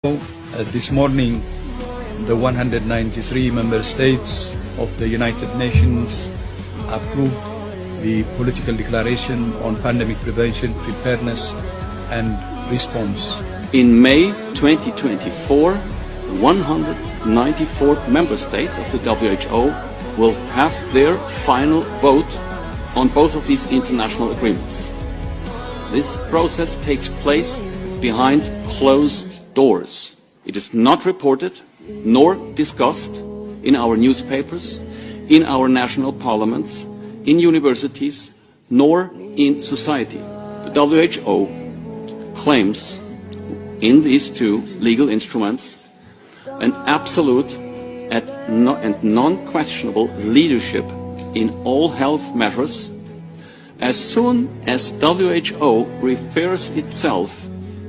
This morning, the 193 member states of the United Nations approved the political declaration on pandemic prevention, preparedness, and response. In May 2024, the 194 member states of the WHO will have their final vote on both of these international agreements. This process takes place behind closed doors. It is not reported nor discussed in our newspapers, in our national parliaments, in universities, nor in society. The WHO claims in these two legal instruments an absolute and non-questionable leadership in all health matters as soon as WHO refers itself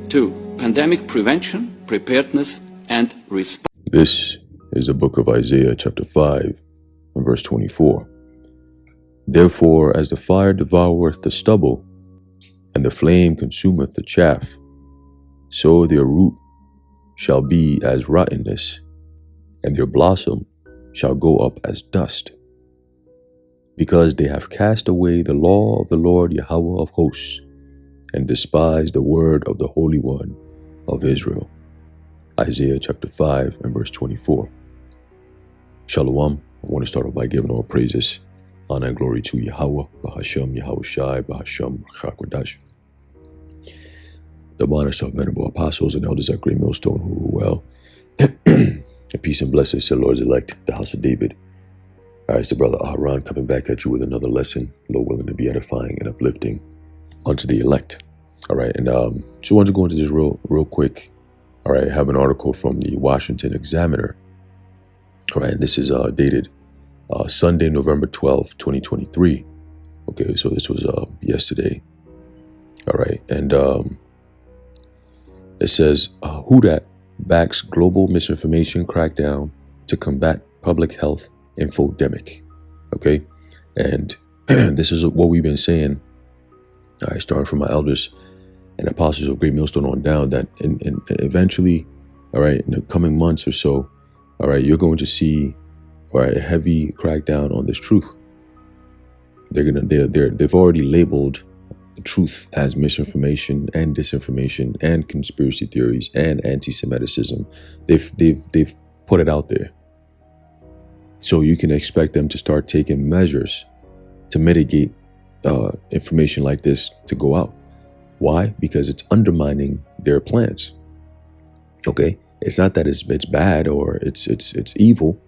to pandemic prevention, preparedness, and response. This is the book of Isaiah chapter 5 and verse 24. Therefore, as the fire devoureth the stubble, and the flame consumeth the chaff, so their root shall be as rottenness, and their blossom shall go up as dust. Because they have cast away the law of the Lord Yahweh of hosts, and despised the word of the Holy One of Israel. Isaiah chapter 5 and verse 24. Shalom. I want to start off by giving all praises, honor and glory to Yahweh, Bahashem, Yahushai, Bahashem, Chakwadash. The honor of venerable apostles and elders at Great Millstone who rule well. And peace and blessings to the Lord's elect, the house of David. All right, it's the brother Aharon coming back at you with another lesson, Lord willing to be edifying and uplifting unto the elect. All right, and just wanted to go into this real quick. All right, I have an article from the Washington Examiner. All right, and this is dated Sunday, November 12th, 2023. Okay, so this was yesterday. All right, and it says, Whodat backs global misinformation crackdown to combat public health infodemic. Okay, and this is what we've been saying. All right, starting from my elders and apostles of Great Millstone on down, that in eventually, all right, in the coming months or so, all right, you're going to see, all right, a heavy crackdown on this truth. They've already labeled the truth as misinformation and disinformation and conspiracy theories and anti-Semitism. They've put it out there. So you can expect them to start taking measures to mitigate information like this to go out. Why? Because it's undermining their plans. Okay, it's not that it's bad or it's evil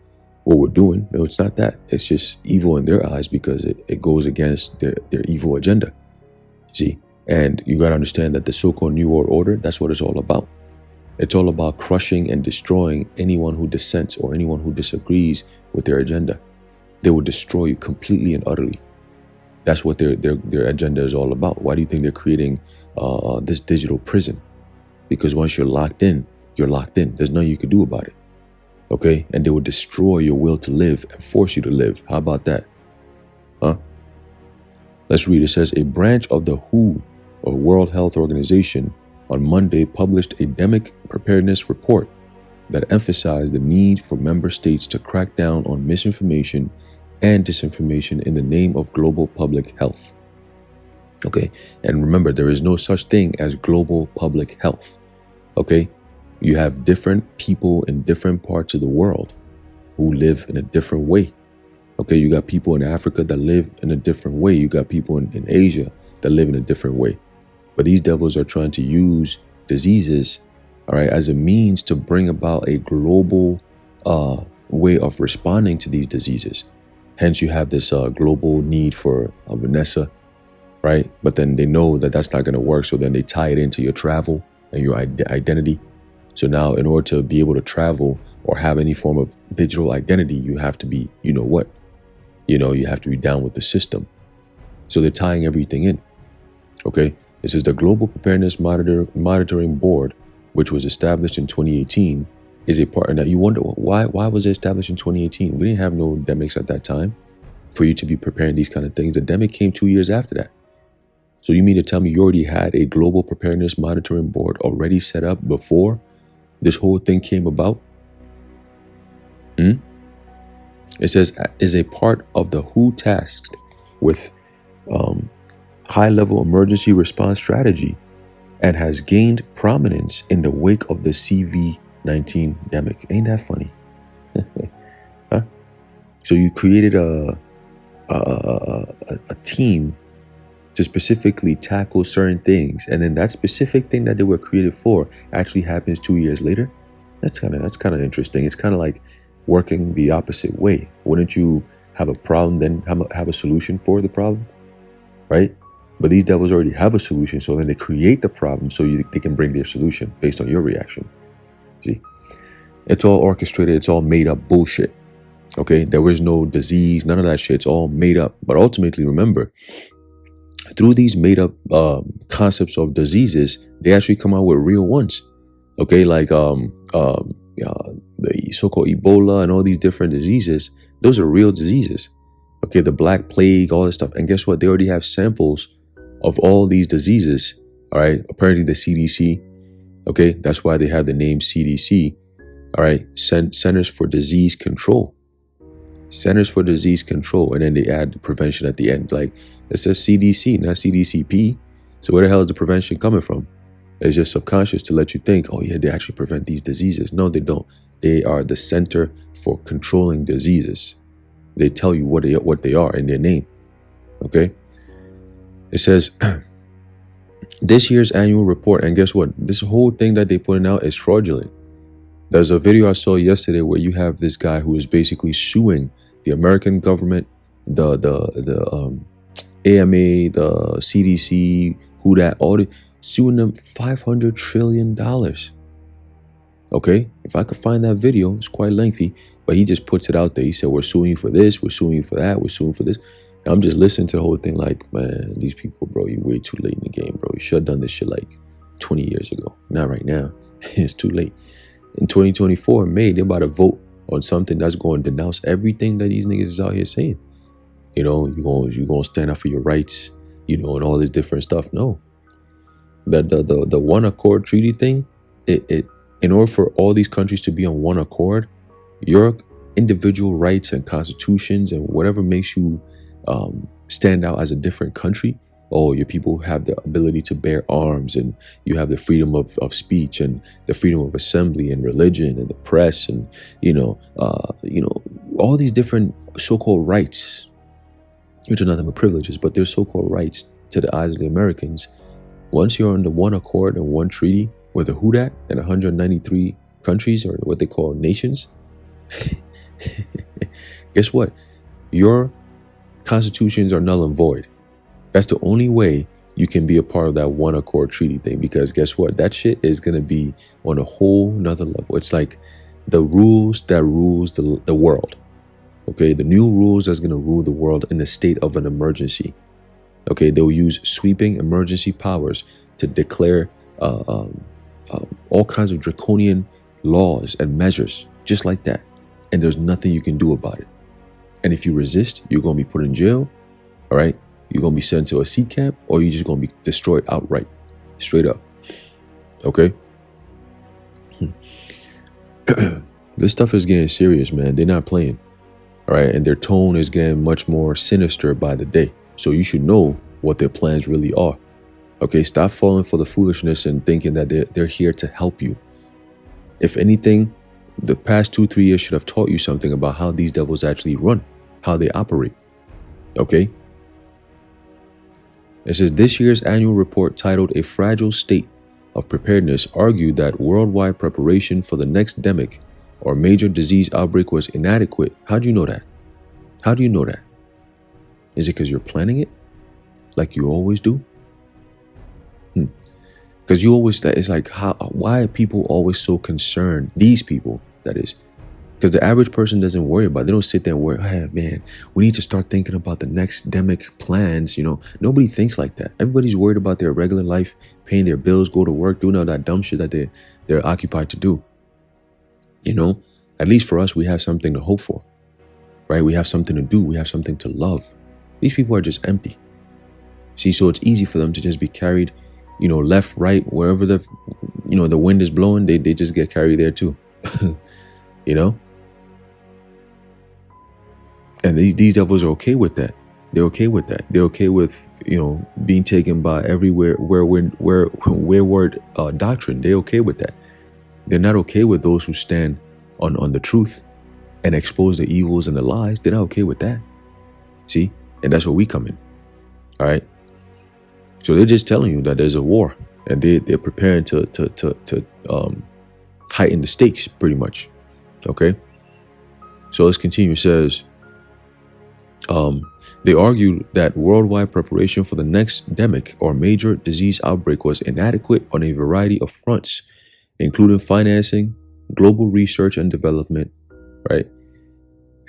what we're doing. No, it's not that. It's just evil in their eyes because it goes against their evil agenda. See, and you got to understand that the so-called New World Order, that's what it's all about. It's all about crushing and destroying anyone who dissents or anyone who disagrees with their agenda. They will destroy you completely and utterly. That's what their agenda is all about. Why do you think they're creating this digital prison? Because once you're locked in, you're locked in. There's nothing you can do about it. Okay? And they will destroy your will to live and force you to live. How about that? Huh? Let's read. It says, a branch of the WHO, or World Health Organization, on Monday published a pandemic preparedness report that emphasized the need for member states to crack down on misinformation and disinformation in the name of global public health. Okay, and remember, there is no such thing as global public health. Okay, you have different people in different parts of the world who live in a different way. Okay, you got people in Africa that live in a different way. You got people in Asia that live in a different way. But these devils are trying to use diseases, all right, as a means to bring about a global way of responding to these diseases. Hence, you have this global need for Vanessa, right? But then they know that that's not going to work. So then they tie it into your travel and your identity. So now in order to be able to travel or have any form of digital identity, you have to be, you know what? You have to be down with the system. So they're tying everything in. Okay. This is the Global Preparedness Monitoring Board, which was established in 2018, is a part. Now you wonder, why was it established in 2018? We didn't have no endemics at that time for you to be preparing these kind of things. The endemic came 2 years after that. So you mean to tell me you already had a Global Preparedness Monitoring Board already set up before this whole thing came about? It says, is a part of the WHO tasked with high-level emergency response strategy and has gained prominence in the wake of the CV-19 pandemic. Ain't that funny? Huh? So you created a team to specifically tackle certain things, and then that specific thing that they were created for actually happens 2 years later. That's kind of interesting. It's kind of like working the opposite way. Wouldn't you have a problem, then have a solution for the problem, right? But these devils already have a solution, so then they create the problem so they can bring their solution based on your reaction. See, it's all orchestrated. It's all made up bullshit. Okay, there was no disease, none of that shit. It's all made up. But ultimately, remember, through these made up concepts of diseases, they actually come out with real ones. Okay, like the so-called Ebola and all these different diseases. Those are real diseases. Okay, the Black Plague, all this stuff. And guess what? They already have samples of all these diseases. All right, apparently the CDC. Okay, that's why they have the name CDC. All right, Centers for Disease Control. Centers for Disease Control, and then they add the prevention at the end. Like, it says CDC, not CDCP. So where the hell is the prevention coming from? It's just subconscious to let you think, oh yeah, they actually prevent these diseases. No, they don't. They are the Center for Controlling Diseases. They tell you what they are in their name. Okay? It says, this year's annual report, and guess what? This whole thing that they're putting out is fraudulent. There's a video I saw yesterday where you have this guy who is basically suing the American government, the AMA, the CDC, Whodat, all the suing them $500 trillion. Okay, if I could find that video, it's quite lengthy, but he just puts it out there. He said, we're suing you for this, we're suing you for that, we're suing for this. And I'm just listening to the whole thing like, man, these people, bro, you're way too late in the game, bro. You should have done this shit like 20 years ago. Not right now. It's too late. In 2024, in May, they're about to vote on something that's going to denounce everything that these niggas is out here saying. You know, you're going to stand up for your rights, you know, and all this different stuff. No. The One Accord Treaty thing, it in order for all these countries to be on one accord, your individual rights and constitutions and whatever makes you stand out as a different country, oh, your people have the ability to bear arms, and you have the freedom of speech and the freedom of assembly and religion and the press, and all these different so-called rights, which are nothing but privileges, but they're so-called rights to the eyes of the Americans. Once you're under one accord and one treaty with the Whodat and 193 countries, or what they call nations, guess what? Your constitutions are null and void. That's the only way you can be a part of that One Accord Treaty thing, because guess what? That shit is going to be on a whole nother level. It's like the rules that rules the world. Okay, the new rules that's going to rule the world in a state of an emergency. Okay, they'll use sweeping emergency powers to declare all kinds of draconian laws and measures, just like that. And there's nothing you can do about it. And if you resist, you're going to be put in jail. All right, you're going to be sent to a sea camp, or you're just going to be destroyed outright, straight up. Okay. This stuff is getting serious, man. They're not playing. All right, and their tone is getting much more sinister by the day. So you should know what their plans really are. Okay, stop falling for the foolishness and thinking that they're here to help you. If anything, the past 2-3 years should have taught you something about how these devils actually run, how they operate. Okay? It says, this year's annual report, titled A Fragile State of Preparedness, argued that worldwide preparation for the next demic or major disease outbreak was inadequate. How do you know that? How do you know that? Is it because you're planning it like you always do? Because you always, it's like, why are people always so concerned? These people, that is. Because the average person doesn't worry about it. They don't sit there and worry, hey, man, we need to start thinking about the next demic plans. You know, nobody thinks like that. Everybody's worried about their regular life, paying their bills, go to work, doing all that dumb shit that they're occupied to do. You know, at least for us, we have something to hope for, right? We have something to do. We have something to love. These people are just empty. See, so it's easy for them to just be carried, you know, left, right, wherever the wind is blowing, they just get carried there too. You know? And these devils are okay with that. They're okay with that. They're okay with, being taken by everywhere wayward doctrine. They're okay with that. They're not okay with those who stand on the truth and expose the evils and the lies. They're not okay with that. See? And that's where we come in. All right? So they're just telling you that there's a war, and they're preparing to heighten the stakes, pretty much. Okay? So let's continue. It says, they argued that worldwide preparation for the next endemic or major disease outbreak was inadequate on a variety of fronts, including financing, global research and development, right?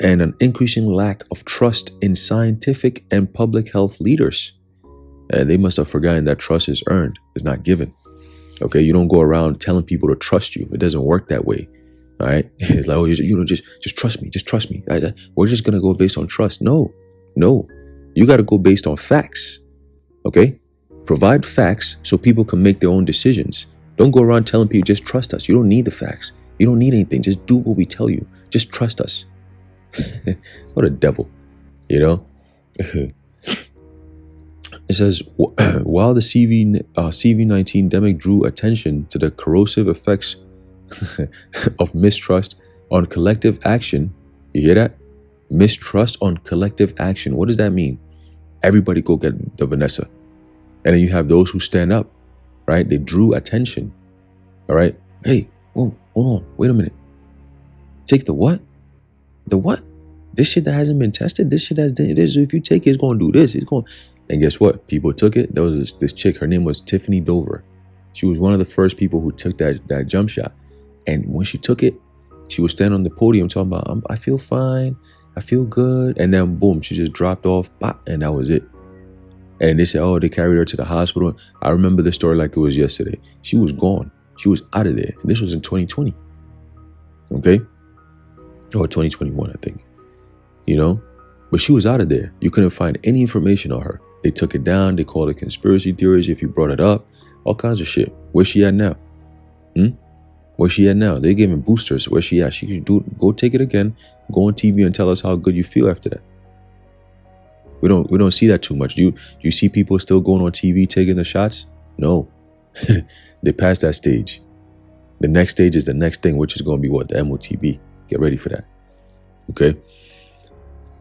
And an increasing lack of trust in scientific and public health leaders. And they must have forgotten that trust is earned, it's not given. Okay, you don't go around telling people to trust you. It doesn't work that way. All right, it's like, oh, just trust me, just trust me. We're just gonna go based on trust. No, you got to go based on facts. Okay, provide facts so people can make their own decisions. Don't go around telling people just trust us. You don't need the facts. You don't need anything. Just do what we tell you. Just trust us. What a devil, It says, while the CV-19 endemic drew attention to the corrosive effects of mistrust on collective action. You hear that? Mistrust on collective action. What does that mean? Everybody go get the Vanessa. And then you have those who stand up, right? They drew attention. All right. Hey, whoa, hold on. Wait a minute. Take the what? The what? This shit that hasn't been tested. This shit this. If you take it, it's going to do this. It's going. And guess what? People took it. There was this chick. Her name was Tiffany Dover. She was one of the first people who took that jump shot. And when she took it, she was standing on the podium talking about, I feel fine. I feel good. And then boom, she just dropped off. And that was it. And they said, oh, they carried her to the hospital. I remember the story like it was yesterday. She was gone. She was out of there. And this was in 2020. Okay? Or 2021, I think. But she was out of there. You couldn't find any information on her. They took it down. They called it conspiracy theories if you brought it up. All kinds of shit. Where's she at now? Where's she at now? They're giving boosters. Where's she at? She should go take it again. Go on TV and tell us how good you feel after that. We don't see that too much. You see people still going on TV taking the shots? No. They passed that stage. The next stage is the next thing, which is going to be what? The MOTB. Get ready for that. Okay?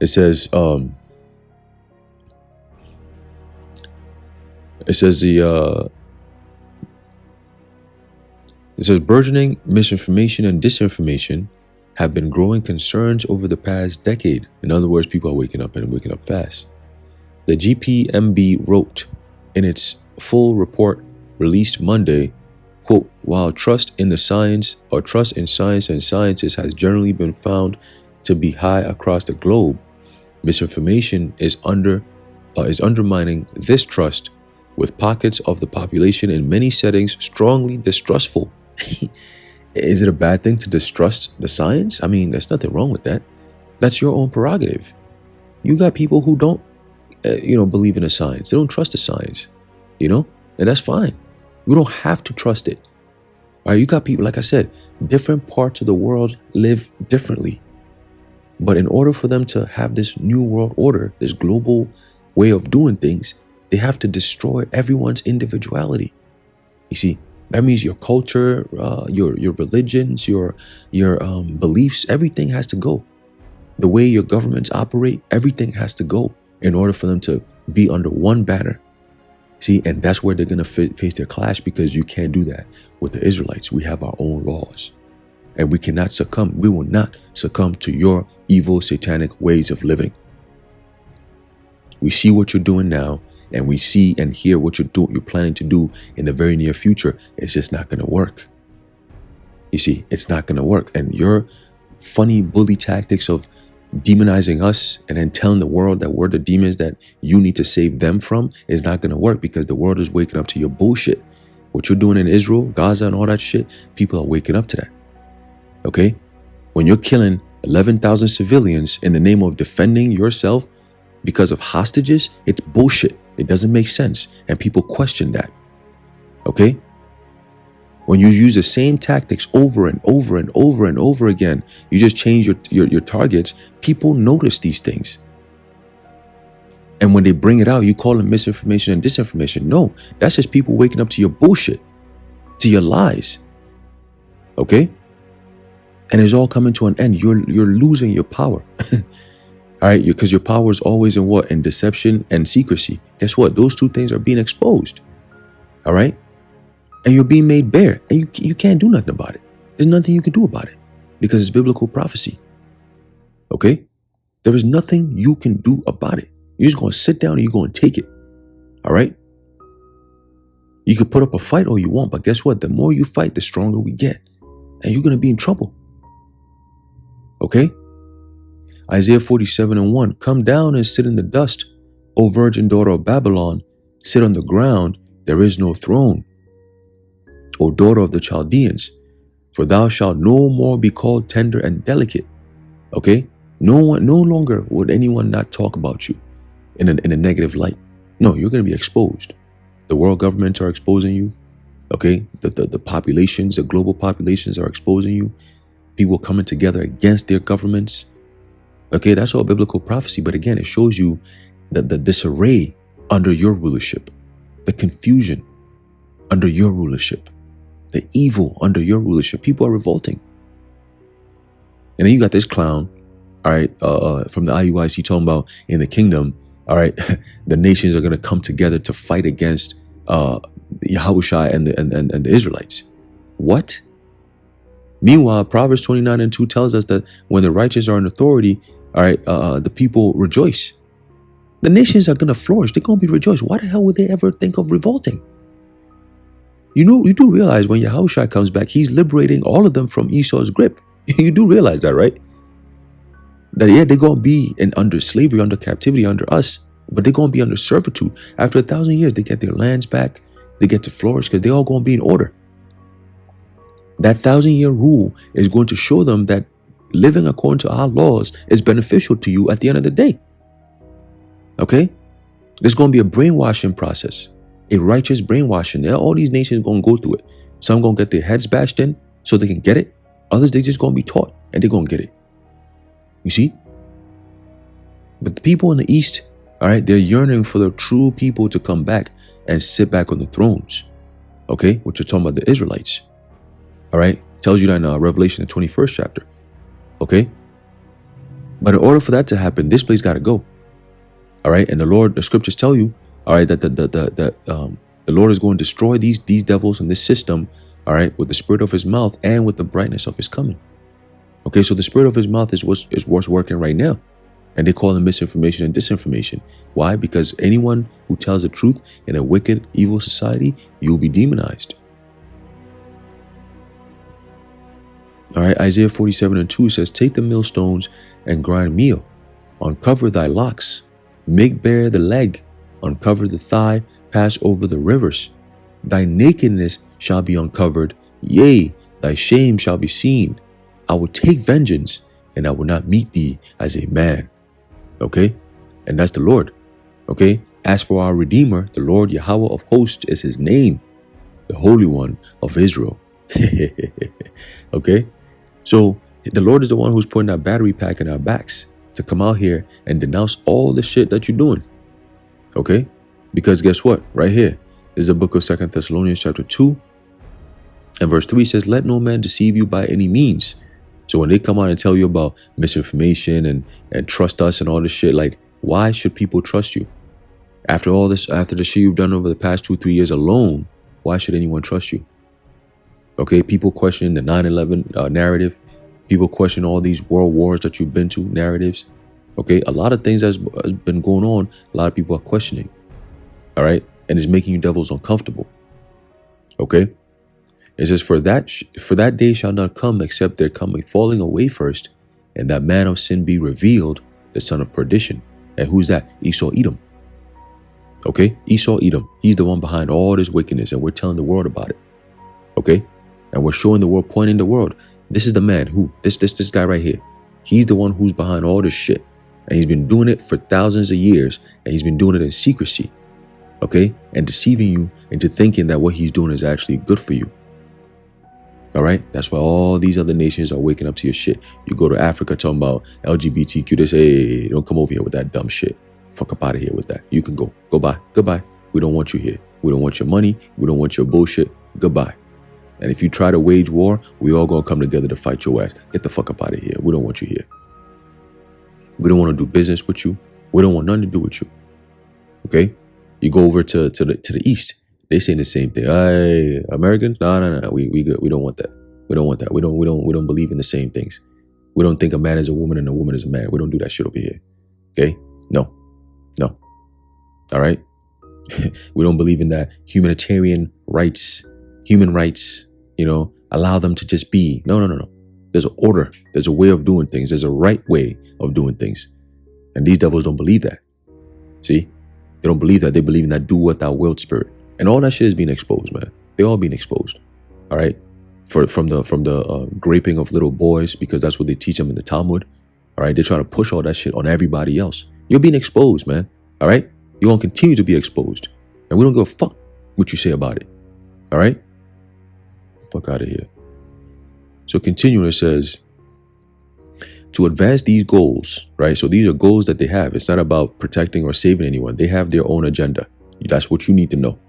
It says, burgeoning misinformation and disinformation have been growing concerns over the past decade. In other words, people are waking up and waking up fast. The GPMB wrote in its full report released Monday, quote, while trust in science and scientists has generally been found to be high across the globe, misinformation is undermining this trust, with pockets of the population in many settings strongly distrustful. Is it a bad thing to distrust the science? I mean, there's nothing wrong with that. That's your own prerogative. You got people who don't, believe in the science. They don't trust the science, and that's fine. You don't have to trust it. All right, you got people, like I said, different parts of the world live differently. But in order for them to have this new world order, this global way of doing things, they have to destroy everyone's individuality. You see, that means your culture, your religions, your beliefs, everything has to go. The way your governments operate, everything has to go in order for them to be under one banner. See, and that's where they're going to face their clash, because you can't do that with the Israelites. We have our own laws, and we cannot succumb. We will not succumb to your evil, satanic ways of living. We see what you're doing now, and we see and hear what you're planning to do in the very near future. It's just not going to work. You see, it's not going to work. And your funny bully tactics of demonizing us and then telling the world that we're the demons that you need to save them from is not going to work, because the world is waking up to your bullshit. What you're doing in Israel, Gaza, and all that shit, people are waking up to that. Okay? When you're killing 11,000 civilians in the name of defending yourself because of hostages, it's bullshit. It doesn't make sense. And people question that. Okay? When you use the same tactics over and over and over and over again, you just change your targets, people notice these things. And when they bring it out, you call them misinformation and disinformation. No, that's just people waking up to your bullshit, to your lies. Okay? And it's all coming to an end. You're losing your power. All right? Because your power is always in what? In deception and secrecy. Guess what? Those two things are being exposed. All right? And you're being made bare. And you can't do nothing about it. There's nothing you can do about it. Because it's biblical prophecy. Okay? There is nothing you can do about it. You're just going to sit down and you're going to take it. All right? You can put up a fight all you want, but guess what? The more you fight, the stronger we get. And you're going to be in trouble. Okay? Isaiah 47:1. Come down and sit in the dust, O virgin daughter of Babylon. Sit on the ground. There is no throne. O daughter of the Chaldeans. For thou shalt no more be called tender and delicate. Okay? No longer would anyone not talk about you in a negative light. No, you're going to be exposed. The world governments are exposing you. Okay? The populations, the global populations are exposing you. People coming together against their governments. Okay, that's all biblical prophecy. But again, it shows you that the disarray under your rulership, the confusion under your rulership, the evil under your rulership. People are revolting. And then you got this clown, all right, from the IUIC talking about in the kingdom, all right, the nations are going to come together to fight against Yahushua and the Israelites. What? Meanwhile, Proverbs 29:2 tells us that when the righteous are in authority, all right, the people rejoice. The nations are going to flourish. They're going to be rejoiced. Why the hell would they ever think of revolting? You do realize when Yahushua comes back, he's liberating all of them from Esau's grip. You do realize that, right? That, yeah, they're going to be under slavery, under captivity, under us, but they're going to be under servitude. After 1,000 years, they get their lands back. They get to flourish because they're all going to be in order. That 1,000-year rule is going to show them that living according to our laws is beneficial to you at the end of the day. Okay? There's going to be a brainwashing process, a righteous brainwashing. All these nations are going to go through it. Some going to get their heads bashed in so they can get it. Others, they just going to be taught and they're going to get it. You see? But the people in the East, all right, they're yearning for the true people to come back and sit back on the thrones. Okay? What you're talking about, the Israelites. All right? Tells you that in Revelation, the 21st chapter. Okay? But in order for that to happen, this place got to go. All right? And the scriptures tell you, all right, that the Lord is going to destroy these devils and this system, all right, with the spirit of his mouth and with the brightness of his coming. Okay? So the spirit of his mouth is what's working right now. And they call them misinformation and disinformation. Why? Because anyone who tells the truth in a wicked, evil society, you'll be demonized. All right, Isaiah 47:2 says, take the millstones and grind meal, uncover thy locks, make bare the leg, uncover the thigh, pass over the rivers. Thy nakedness shall be uncovered, yea, thy shame shall be seen. I will take vengeance, and I will not meet thee as a man. Okay? And that's the Lord. Okay? As for our Redeemer, the Lord Yahweh of hosts is his name, the Holy One of Israel. Okay? So the Lord is the one who's putting that battery pack in our backs to come out here and denounce all the shit that you're doing. Okay? Because guess what? Right here is the book of 2 Thessalonians chapter 2 and verse 3 says, let no man deceive you by any means. So when they come out and tell you about misinformation and trust us and all this shit, like, why should people trust you? After all this, after the shit you've done over the past 2-3 years alone, why should anyone trust you? Okay, people question the 9/11 narrative. People question all these world wars that you've been to narratives. Okay, a lot of things has been going on. A lot of people are questioning. All right, and it's making you devils uncomfortable. Okay, it says, for that day shall not come except there come a falling away first, and that man of sin be revealed, the son of perdition. And who's that? Esau Edom. Okay, Esau Edom. He's the one behind all this wickedness, and we're telling the world about it. Okay. And we're showing the world, pointing the world. This is the man who, this guy right here. He's the one who's behind all this shit. And he's been doing it for thousands of years. And he's been doing it in secrecy. Okay? And deceiving you into thinking that what he's doing is actually good for you. All right. That's why all these other nations are waking up to your shit. You go to Africa talking about LGBTQ. They say, hey, don't come over here with that dumb shit. Fuck up out of here with that. You can go. Goodbye. Goodbye. We don't want you here. We don't want your money. We don't want your bullshit. Goodbye. And if you try to wage war, we all gonna come together to fight your ass. Get the fuck up out of here. We don't want you here. We don't want to do business with you. We don't want nothing to do with you. Okay? You go over to the east. They saying the same thing. Hey, Americans? No. We good. We don't want that. We don't want that. We don't believe in the same things. We don't think a man is a woman and a woman is a man. We don't do that shit over here. Okay? No. All right? We don't believe in that human rights, allow them to just be. No. There's an order. There's a way of doing things. There's a right way of doing things. And these devils don't believe that. See? They don't believe that. They believe in that do what thou wilt spirit. And all that shit is being exposed, man. They're all being exposed. All right? From the graping of little boys, because that's what they teach them in the Talmud. All right? They're trying to push all that shit on everybody else. You're being exposed, man. All right? You're going to continue to be exposed. And we don't give a fuck what you say about it. All right? Fuck out of here. So continuing, it says, to advance these goals, right? So these are goals that they have. It's not about protecting or saving anyone. They have their own agenda. That's what you need to know.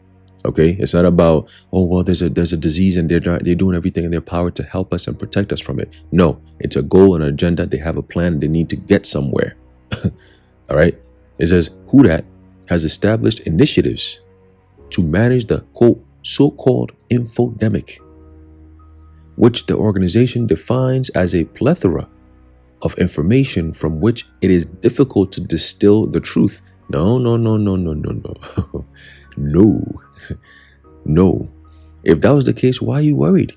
Okay? It's not about, oh, well, there's a disease and they're doing everything in their power to help us and protect us from it. No, it's a goal and an agenda. They have a plan. They need to get somewhere. All right? It says, Whodat has established initiatives to manage the, quote, so-called infodemic, which the organization defines as a plethora of information from which it is difficult to distill the truth. No. No. If that was the case, why are you worried?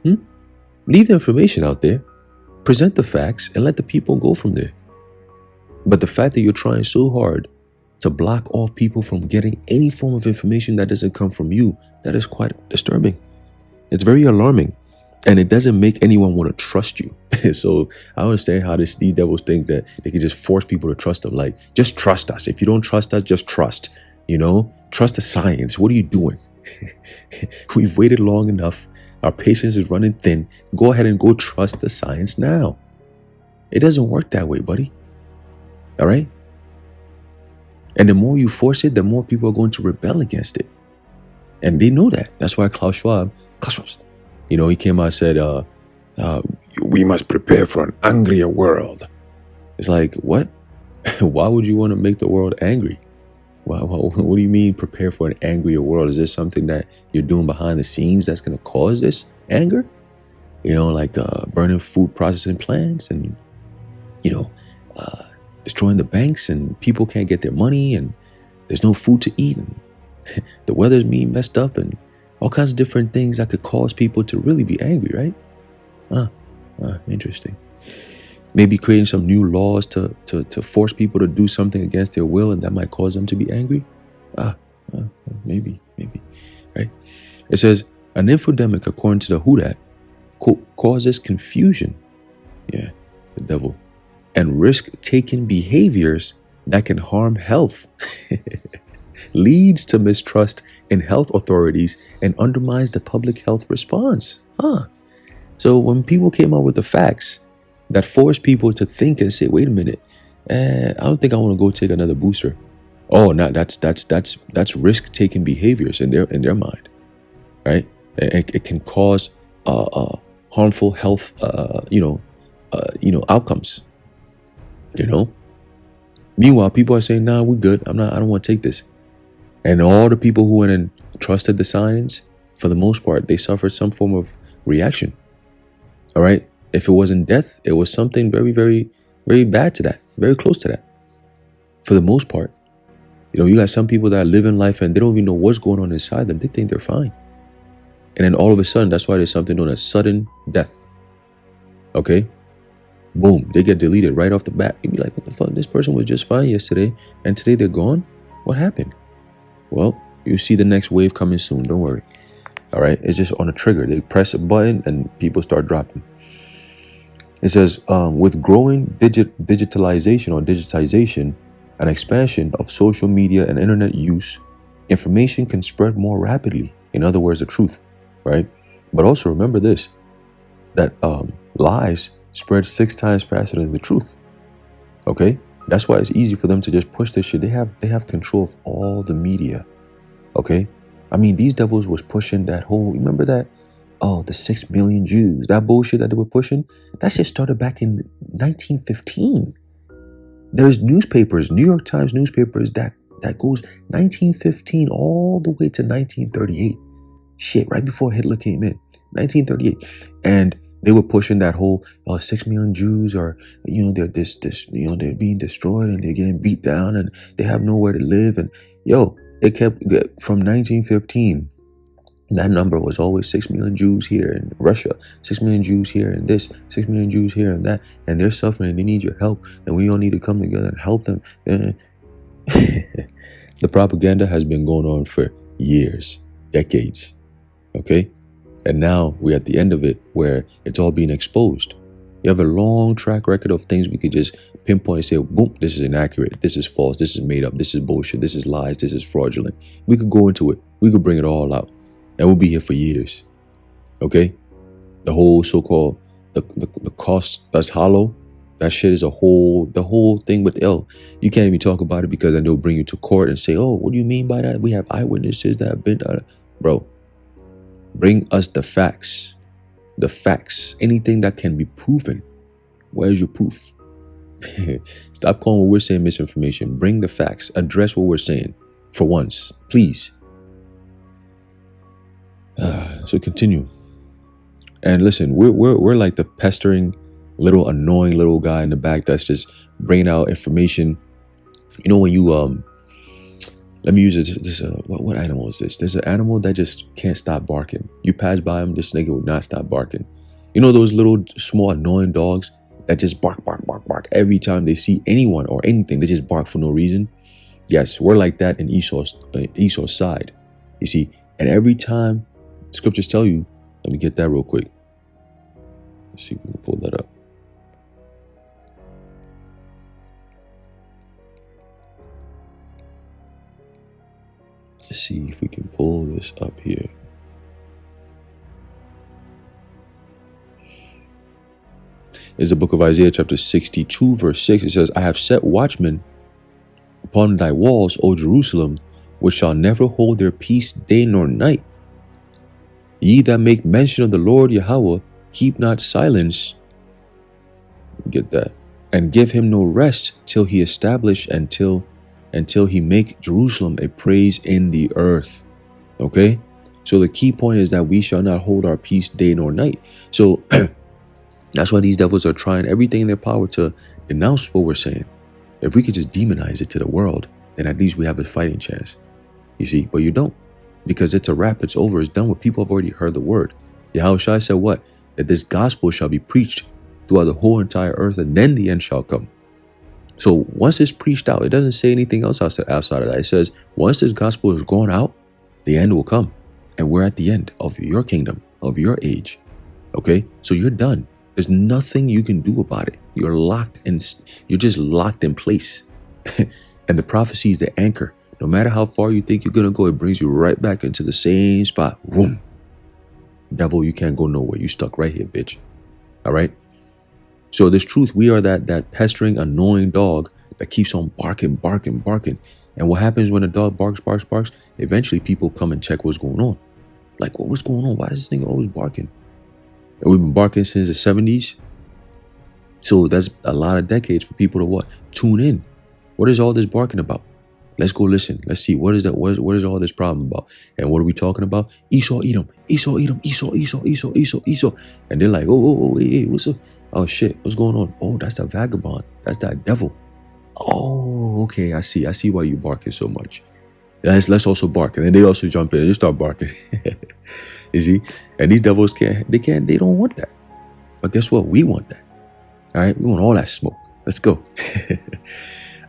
Leave the information out there, present the facts, and let the people go from there. But the fact that you're trying so hard to block off people from getting any form of information that doesn't come from you, that is quite disturbing. It's very alarming. And it doesn't make anyone want to trust you. So I understand how these devils think that they can just force people to trust them. Like, just trust us. If you don't trust us, just trust. Trust the science. What are you doing? We've waited long enough. Our patience is running thin. Go ahead and go trust the science now. It doesn't work that way, buddy. All right? And the more you force it, the more people are going to rebel against it. And they know that. That's why Klaus Schwab, he came out and said, we must prepare for an angrier world. It's like, what? Why would you want to make the world angry? What do you mean prepare for an angrier world? Is this something that you're doing behind the scenes that's going to cause this anger? Like burning food processing plants and, destroying the banks, and people can't get their money, and there's no food to eat, and the weather's being messed up, and all kinds of different things that could cause people to really be angry, right? Interesting. Maybe creating some new laws to force people to do something against their will, and that might cause them to be angry. Maybe, right? It says, an infodemic, according to the Whodat, causes confusion. Yeah, the devil. And risk-taking behaviors that can harm health. Leads to mistrust in health authorities and undermines the public health response. So when people came out with the facts that forced people to think and say, wait a minute, I don't think I want to go take another booster. Oh, no, that's risk-taking behaviors in their mind, right? It can cause harmful health, outcomes. Meanwhile, people are saying, nah, we're good. I don't want to take this. And all the people who went and trusted the science, for the most part, they suffered some form of reaction. All right. If it wasn't death, it was something very, very, very bad to that, very close to that. For the most part, you got some people that are living life and they don't even know what's going on inside them. They think they're fine. And then all of a sudden, that's why there's something known as sudden death. Okay. Boom, they get deleted right off the bat. You'd be like, what the fuck? This person was just fine yesterday, and today they're gone? What happened? Well, you see the next wave coming soon. Don't worry. All right? It's just on a trigger. They press a button, and people start dropping. It says, with growing digitization and expansion of social media and internet use, information can spread more rapidly. In other words, the truth, right? But also remember this, that lies spread 6 times faster than the truth. Okay? That's why it's easy for them to just push this shit. They have control of all the media. Okay? I mean, these devils was pushing that whole, remember that? Oh, the 6 million Jews. That bullshit that they were pushing, that shit started back in 1915. There's newspapers, New York Times newspapers, that goes 1915 all the way to 1938. Shit, right before Hitler came in. 1938. And they were pushing that whole 6 million Jews are, they're they're being destroyed and they're getting beat down and they have nowhere to live. And it kept from 1915. That number was always 6 million Jews here in Russia, 6 million Jews here and this, 6 million Jews here and that, and they're suffering and they need your help, and we all need to come together and help them. The propaganda has been going on for years, decades, okay? And now we're at the end of it where it's all being exposed. You have a long track record of things we could just pinpoint and say, boom, this is inaccurate, this is false, this is made up, this is bullshit, this is lies, this is fraudulent. We could go into it. We could bring it all out. And we'll be here for years. Okay? The whole so-called, the cost that's hollow, that shit is the whole thing with L. You can't even talk about it because then they'll bring you to court and say, oh, what do you mean by that? We have eyewitnesses that have been, bro, bring us the facts. The facts. Anything that can be proven. Where's your proof? Stop calling what we're saying misinformation. Bring the facts. Address what we're saying. For once. Please. So continue. And listen, we're like the pestering, little annoying little guy in the back that's just bringing out information. You know when you let me use this what animal is this? There's an animal that just can't stop barking. You pass by him, this nigga would not stop barking. You know those little small annoying dogs that just bark every time they see anyone or anything. They just bark for no reason. Yes, we're like that in Esau's side. You see, and every time scriptures tell you, let me get that real quick. Let's see if we can pull that up. Let's see if we can pull this up here. It's the book of Isaiah chapter 62 verse 6. It says, I have set watchmen upon thy walls, O Jerusalem, which shall never hold their peace day nor night. Ye that make mention of the Lord Yahweh, keep not silence. Get that. And give him no rest till he establish until he make Jerusalem a praise in the earth. Okay? So the key point is that we shall not hold our peace day nor night. So that's why these devils are trying everything in their power to denounce what we're saying. If we could just demonize it to the world, then at least we have a fighting chance. You see, but you don't. Because it's a wrap, it's over, it's done with. People have already heard the word. Yahushua said what? That this gospel shall be preached throughout the whole entire earth, and then the end shall come. So once it's preached out, it doesn't say anything else outside of that. It says, once this gospel is gone out, the end will come. And we're at the end of your kingdom, of your age. Okay? So you're done. There's nothing you can do about it. You're just locked in place. And the prophecy is the anchor. No matter how far you think you're going to go, it brings you right back into the same spot. Boom. Devil, you can't go nowhere. You stuck right here, bitch. All right? So this truth, we are that pestering, annoying dog that keeps on barking. And what happens when a dog barks? Eventually people come and check what's going on. Like, what's going on? Why is this nigga always barking? And we've been barking since the 70s. So that's a lot of decades for people to what? Tune in. What is all this barking about? Let's go listen. Let's see. What is that? What is all this problem about? And what are we talking about? Esau, Edom. Esau, Edom. Esau. And they're like, oh, hey, what's up? Oh, shit. What's going on? Oh, that's that vagabond. That's that devil. Oh, okay. I see why you barking so much. Let's also bark. And then they also jump in and just start barking. You see? And these devils they don't want that. But guess what? We want that. All right? We want all that smoke. Let's go.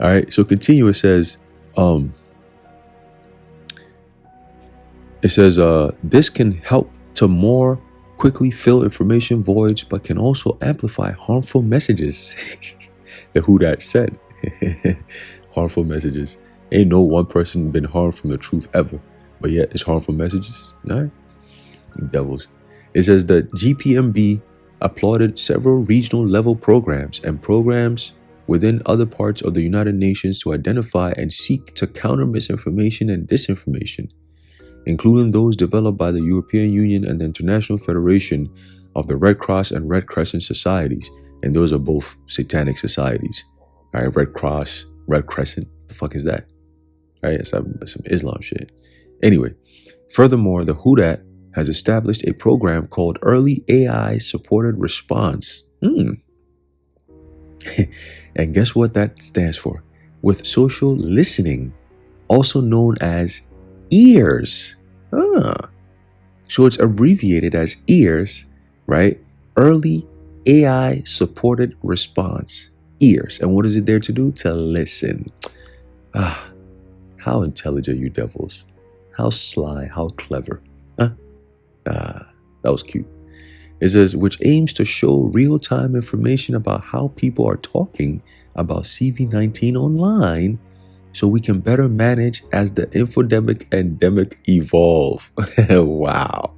All right. So continue. It says, this can help to more quickly fill information voids, but can also amplify harmful messages. The Whodat said. Harmful messages. Ain't no one person been harmed from the truth ever, but yet it's harmful messages. All right? Devils. It says the GPMB applauded several regional level programs and programs within other parts of the United Nations to identify and seek to counter misinformation and disinformation, including those developed by the European Union and the International Federation of the Red Cross and Red Crescent Societies. And those are both satanic societies. All right, Red Cross, Red Crescent, the fuck is that? All right, it's some Islam shit. Anyway, furthermore, the Whodat has established a program called Early AI Supported Response. And guess what that stands for? With social listening, also known as EARS. So it's abbreviated as EARS, right? Early AI Supported Response. EARS. And what is it there to do? To listen. How intelligent, you devils. How sly, how clever. That was cute. It says, which aims to show real-time information about how people are talking about CV-19 online so we can better manage as the infodemic endemic evolve. Wow.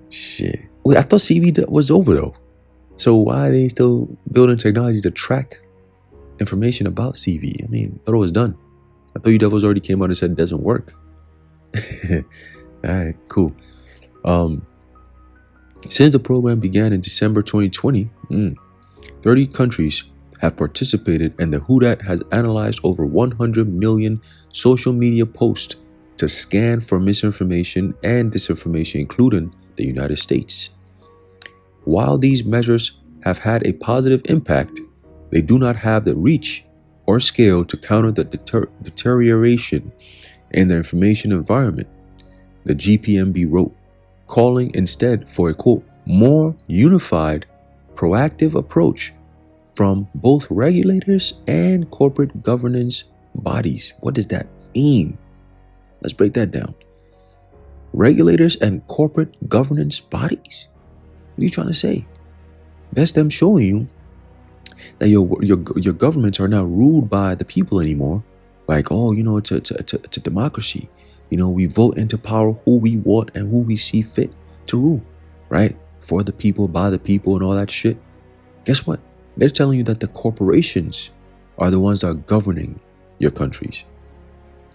Shit. Wait, I thought CV was over though. So why are they still building technology to track information about CV? I mean, I thought it was done. I thought you devils already came out and said it doesn't work. All right, cool. Since the program began in December 2020, 30 countries have participated, and the Whodat has analyzed over 100 million social media posts to scan for misinformation and disinformation, including the United States. While these measures have had a positive impact, they do not have the reach or scale to counter the deterioration in the information environment. The GPMB wrote, calling instead for a, quote, more unified, proactive approach from both regulators and corporate governance bodies. What does that mean? Let's break that down. Regulators and corporate governance bodies. What are you trying to say? That's them showing you that your governments are not ruled by the people anymore. Like, oh, you know, it's a democracy. You know, we vote into power who we want and who we see fit to rule, right? For the people, by the people, and all that shit. Guess what? They're telling you that the corporations are the ones that are governing your countries.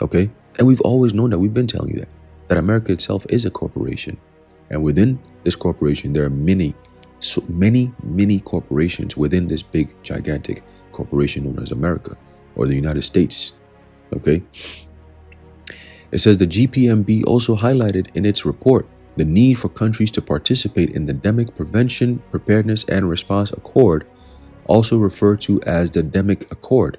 Okay? And we've always known that. We've been telling you that America itself is a corporation. And within this corporation, there are many corporations within this big, gigantic corporation known as America or the United States. Okay? It says the GPMB also highlighted in its report the need for countries to participate in the Endemic Prevention, Preparedness, and Response Accord, also referred to as the Endemic Accord,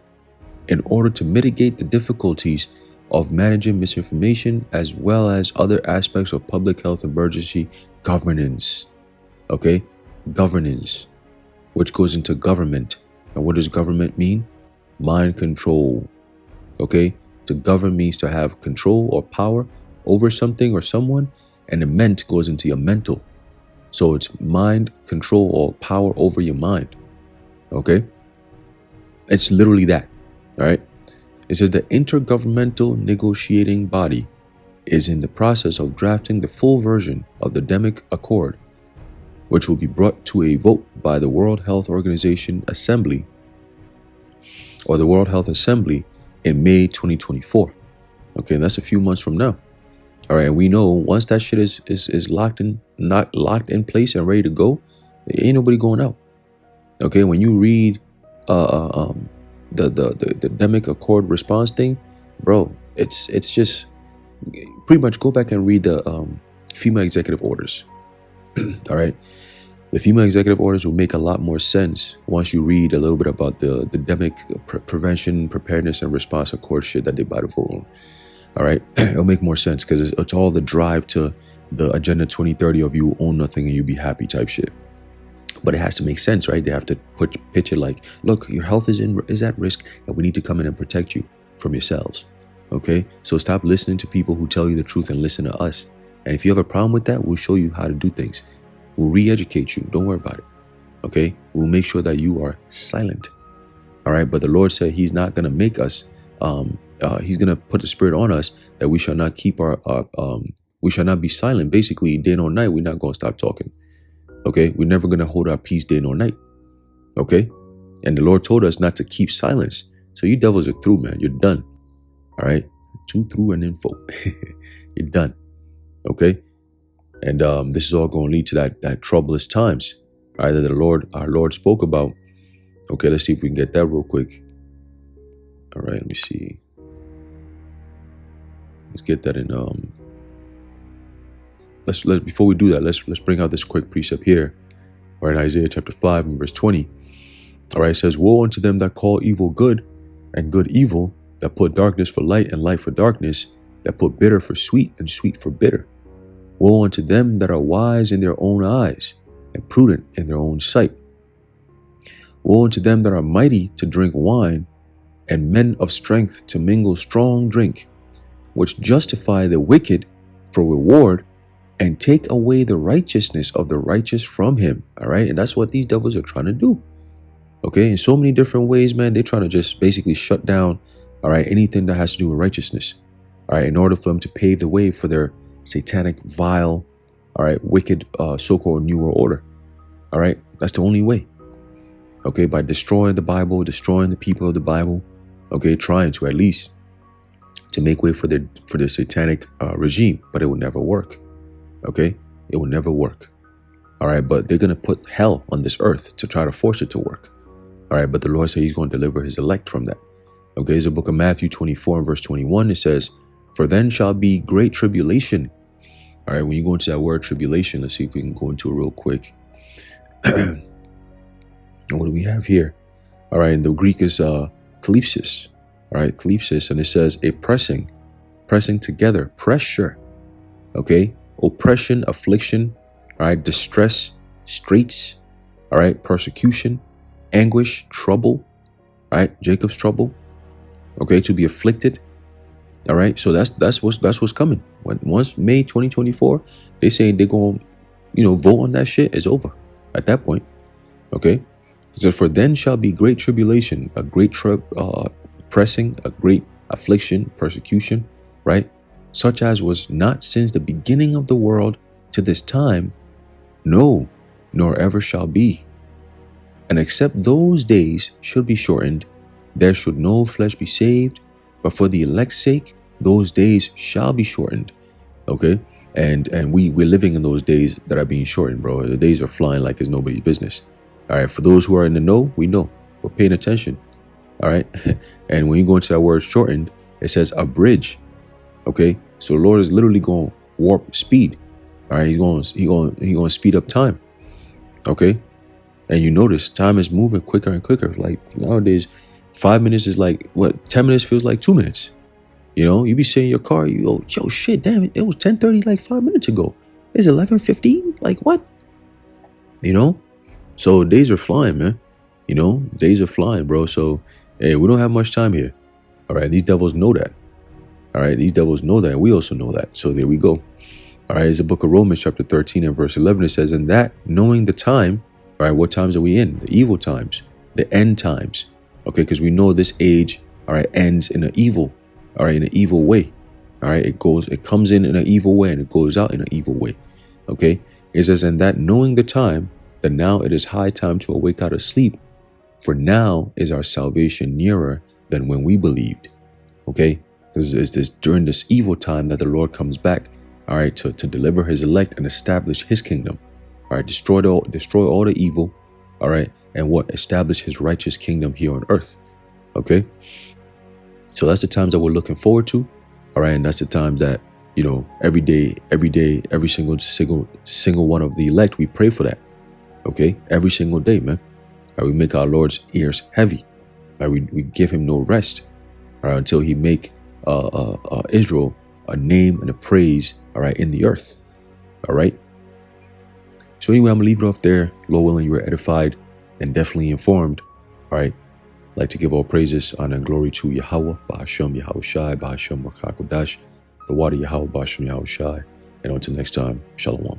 in order to mitigate the difficulties of managing misinformation as well as other aspects of public health emergency governance. Okay? Governance, which goes into government. And what does government mean? Mind control. Okay? To govern means to have control or power over something or someone, and the ment goes into your mental. So it's mind control or power over your mind. Okay? It's literally that. All right? It says the Intergovernmental Negotiating Body is in the process of drafting the full version of the Endemic Accord, which will be brought to a vote by the World Health Organization Assembly, or the World Health Assembly, in May 2024. Okay, and that's a few months from now. All right, and we know once that shit is locked in place and ready to go, ain't nobody going out. Okay, when you read the Endemic Accord response thing, bro, it's just pretty much go back and read the FEMA executive orders. All right. The FEMA executive orders will make a lot more sense once you read a little bit about the Endemic Prevention, Preparedness, and Response Accord shit that they about to vote on. All right, it'll make more sense because it's all the drive to the Agenda 2030 of you own nothing and you be happy type shit. But it has to make sense, right? They have to pitch it like, look, your health is at risk, and we need to come in and protect you from yourselves. Okay, so stop listening to people who tell you the truth and listen to us. And if you have a problem with that, we'll show you how to do things. We'll re-educate you. Don't worry about it. Okay? We'll make sure that you are silent. All right? But the Lord said he's not going to make us, he's going to put the spirit on us that we shall not keep our We shall not be silent. Basically, day nor night, we're not going to stop talking. Okay? We're never going to hold our peace day nor night. Okay? And the Lord told us not to keep silence. So you devils are through, man. You're done. All right? Two through and info. You're done. Okay? And this is all going to lead to that troublous times, all right, that our Lord spoke about. Okay, let's see if we can get that real quick. All right, let me see. Let's get that in. Let's before we do that, let's bring out this quick precept here. All right, Isaiah chapter 5 and verse 20. All right, it says, "Woe unto them that call evil good, and good evil, that put darkness for light and light for darkness, that put bitter for sweet and sweet for bitter. Woe unto them that are wise in their own eyes, and prudent in their own sight. Woe unto them that are mighty to drink wine, and men of strength to mingle strong drink, which justify the wicked for reward, and take away the righteousness of the righteous from him." All right, and that's what these devils are trying to do. Okay, in so many different ways, man, they're trying to just basically shut down, all right, anything that has to do with righteousness. All right, in order for them to pave the way for their satanic, vile, all right, wicked, so-called New World Order. All right, that's the only way. Okay, by destroying the Bible, destroying the people of the Bible. Okay, trying to at least to make way for their satanic regime, but it will never work. Okay, it will never work. All right, but they're gonna put hell on this earth to try to force it to work. All right, but the Lord said He's going to deliver His elect from that. Okay, it's the book of Matthew 24 and verse 21. It says, "For then shall be great tribulation." All right, when you go into that word tribulation, let's see if we can go into it real quick. And what do we have here? All right, in the Greek is thlipsis. All right, thlipsis, and it says a pressing together, pressure. Okay, oppression, affliction. All right, distress, straits. All right, persecution, anguish, trouble. All right, Jacob's trouble. Okay, to be afflicted. All right, so that's what's coming. Once May 2024, they saying they're going, vote on that shit. It's over at that point. Okay, so for then shall be great tribulation, a great pressing, a great affliction, persecution, right? Such as was not since the beginning of the world to this time, no, nor ever shall be. And except those days should be shortened, there should no flesh be saved, but for the elect's sake, those days shall be shortened. Okay, and we're living in those days that are being shortened, bro. The days are flying like it's nobody's business. All right, for those who are in the know, we know. We're paying attention. All right, and when you go into that word shortened, it says a bridge. Okay, so the Lord is literally going to warp speed. All right, he's going to speed up time. Okay, and you notice time is moving quicker and quicker. Like nowadays, 5 minutes is like what 10 minutes feels like 2 minutes. You be sitting in your car, you go, yo, shit, damn it, it was 10:30 like 5 minutes ago. It's 11:15. Like what? So days are flying, man. Days are flying, bro. So hey, we don't have much time here. All right, these devils know that. All right, these devils know that. We also know that. So there we go. All right, it's the book of Romans chapter 13 and verse 11. It says, "And that knowing the time," all right, what times are we in? The evil times, the end times. Okay, because we know this age, all right, ends in an evil, all right, in an evil way. All right, it comes in an evil way and it goes out in an evil way. Okay, it says, "And that knowing the time, that now it is high time to awake out of sleep, for now is our salvation nearer than when we believed." Okay, because it's this during this evil time that the Lord comes back, all right, to deliver His elect and establish His kingdom. All right, destroy all the evil, all right, and establish His righteous kingdom here on earth. Okay, so that's the times that we're looking forward to. All right, and that's the times that every day, every single one of the elect, we pray for that. Okay, every single day, man. All right, we make our Lord's ears heavy. All right, we give Him no rest. All right, until He make Israel a name and a praise. All right, in the earth. All right. So anyway, I'm gonna leave it off there. Lord willing, you were edified and definitely informed. All right. I'd like to give all praises, honor, and glory to Yahweh, Ba'ashem Yahweh Shai, Ba'ashem Rakakodash, the water Yahweh, Ba'ashem Yahweh Shai. And until next time, Shalom.